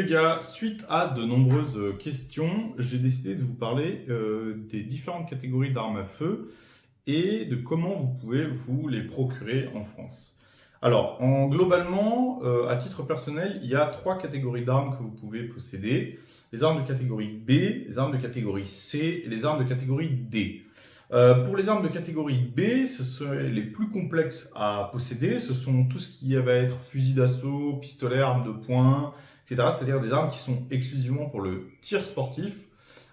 Les gars, suite à de nombreuses questions, j'ai décidé de vous parler des différentes catégories d'armes à feu et de comment vous pouvez vous les procurer en France. Alors, globalement, à titre personnel, il y a trois catégories d'armes que vous pouvez posséder. Les armes de catégorie B, les armes de catégorie C et les armes de catégorie D. Pour les armes de catégorie B, ce sont les plus complexes à posséder. Ce sont tout ce qui va être fusil d'assaut, pistolet, armes de poing, etc. C'est-à-dire des armes qui sont exclusivement pour le tir sportif.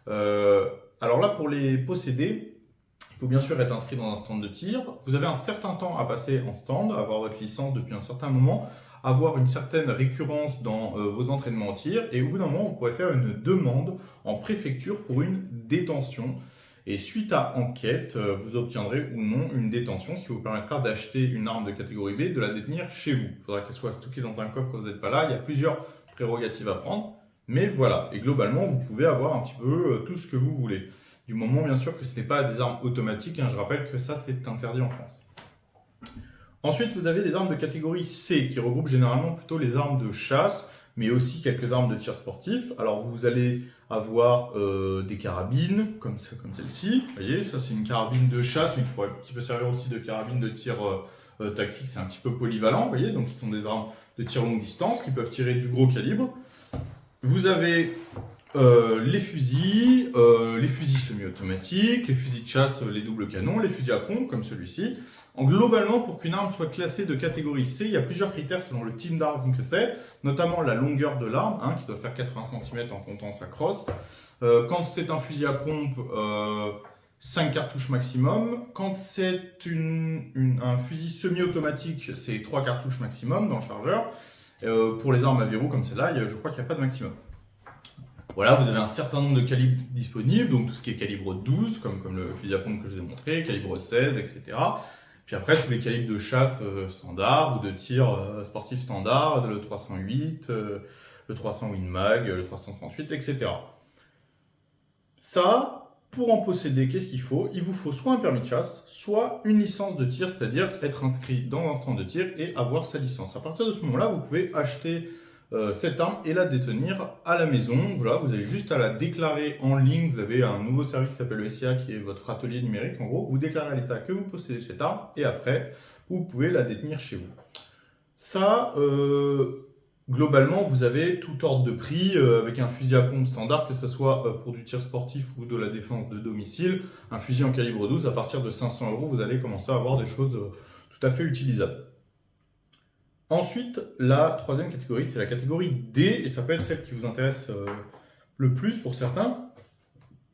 Alors là, pour les posséder, il faut bien sûr être inscrit dans un stand de tir. Vous avez un certain temps à passer en stand, avoir votre licence depuis un certain moment, avoir une certaine récurrence dans vos entraînements en tir, et au bout d'un moment, vous pourrez faire une demande en préfecture pour une détention. Et suite à enquête, vous obtiendrez ou non une détention, ce qui vous permettra d'acheter une arme de catégorie B, de la détenir chez vous. Il faudra qu'elle soit stockée dans un coffre quand vous n'êtes pas là. Il y a plusieurs prérogatives à prendre. Mais voilà, et globalement, vous pouvez avoir un petit peu tout ce que vous voulez. Du moment, bien sûr, que ce n'est pas des armes automatiques. Je rappelle que ça, c'est interdit en France. Ensuite, vous avez les armes de catégorie C, qui regroupent généralement plutôt les armes de chasse, mais aussi quelques armes de tir sportif. Alors, vous allez avoir des carabines, comme celle-ci. Vous voyez, ça, c'est une carabine de chasse, mais qui peut servir aussi de carabine de tir tactique. C'est un petit peu polyvalent, vous voyez. Donc, ils sont des armes de tir longue distance qui peuvent tirer du gros calibre. Vous avez les fusils semi-automatiques, les fusils de chasse, les doubles canons, les fusils à pompe comme celui-ci. Globalement, pour qu'une arme soit classée de catégorie C, il y a plusieurs critères selon le type d'arme que c'est, notamment la longueur de l'arme, qui doit faire 80 cm en comptant sa crosse. Quand c'est un fusil à pompe, 5 cartouches maximum. Quand c'est un fusil semi-automatique, c'est 3 cartouches maximum dans le chargeur. Pour les armes à verrou comme celle-là, je crois qu'il n'y a pas de maximum. Voilà, vous avez un certain nombre de calibres disponibles, donc tout ce qui est calibre 12, comme le fusil à pompe que je vous ai montré, calibre 16, etc. Puis après, tous les calibres de chasse standard ou de tir sportif standard, le 308, le 300 Win Mag, le 338, etc. Ça, pour en posséder, qu'est-ce qu'il faut? Il vous faut soit un permis de chasse, soit une licence de tir, c'est-à-dire être inscrit dans un stand de tir et avoir sa licence. À partir de ce moment-là, vous pouvez acheter cette arme et la détenir à la maison. Voilà, vous avez juste à la déclarer en ligne. Vous avez un nouveau service qui s'appelle le SIA, qui est votre atelier numérique. En gros, vous déclarez à l'État que vous possédez cette arme et après, vous pouvez la détenir chez vous. Ça, globalement, vous avez tout ordre de prix avec un fusil à pompe standard, que ce soit pour du tir sportif ou de la défense de domicile. Un fusil en calibre 12, à partir de 500 €, vous allez commencer à avoir des choses tout à fait utilisables. Ensuite, la troisième catégorie, c'est la catégorie D, et ça peut être celle qui vous intéresse le plus pour certains,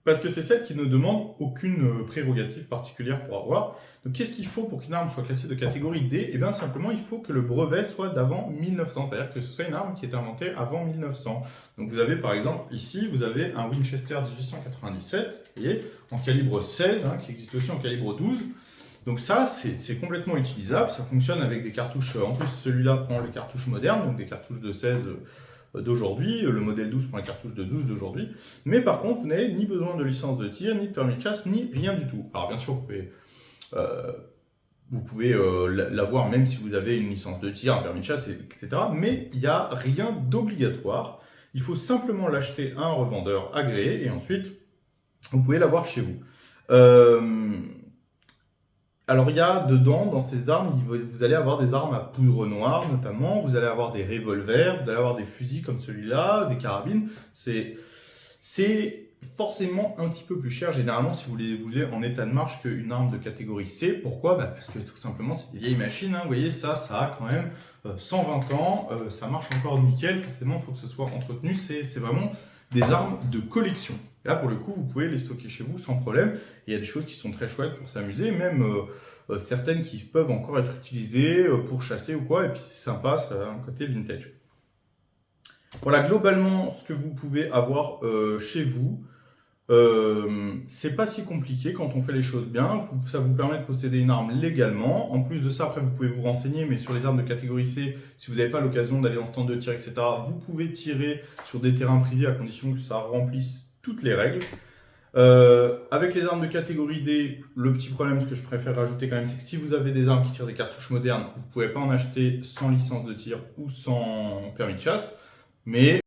parce que c'est celle qui ne demande aucune prérogative particulière pour avoir. Donc, qu'est-ce qu'il faut pour qu'une arme soit classée de catégorie D? Eh bien, simplement, il faut que le brevet soit d'avant 1900, c'est-à-dire que ce soit une arme qui est inventée avant 1900. Donc, vous avez par exemple, ici, vous avez un Winchester 1897, vous voyez, en calibre 16, qui existe aussi en calibre 12. Donc ça, c'est complètement utilisable, ça fonctionne avec des cartouches, en plus celui-là prend les cartouches modernes, donc des cartouches de 16 d'aujourd'hui, le modèle 12 prend les cartouches de 12 d'aujourd'hui, mais par contre, vous n'avez ni besoin de licence de tir, ni de permis de chasse, ni rien du tout. Alors bien sûr, vous pouvez l'avoir même si vous avez une licence de tir, un permis de chasse, etc., mais il n'y a rien d'obligatoire, il faut simplement l'acheter à un revendeur agréé, et ensuite, vous pouvez l'avoir chez vous. Alors il y a dedans, dans ces armes, vous allez avoir des armes à poudre noire notamment, vous allez avoir des revolvers, vous allez avoir des fusils comme celui-là, des carabines. C'est forcément un petit peu plus cher généralement si vous les voulez en état de marche qu'une arme de catégorie C. Pourquoi? Parce que tout simplement c'est des vieilles machines, vous voyez ça a quand même 120 ans, ça marche encore nickel, forcément il faut que ce soit entretenu, c'est vraiment des armes de collection. Et là, pour le coup, vous pouvez les stocker chez vous sans problème. Il y a des choses qui sont très chouettes pour s'amuser, même certaines qui peuvent encore être utilisées pour chasser ou quoi. Et puis, c'est sympa, ça a un côté vintage. Voilà, globalement, ce que vous pouvez avoir chez vous, c'est pas si compliqué quand on fait les choses bien. Ça vous permet de posséder une arme légalement. En plus de ça, après, vous pouvez vous renseigner, mais sur les armes de catégorie C, si vous n'avez pas l'occasion d'aller en stand de tir, etc., vous pouvez tirer sur des terrains privés à condition que ça remplisse toutes les règles. Avec les armes de catégorie D, le petit problème, ce que je préfère rajouter quand même, c'est que si vous avez des armes qui tirent des cartouches modernes, vous ne pouvez pas en acheter sans licence de tir ou sans permis de chasse. Mais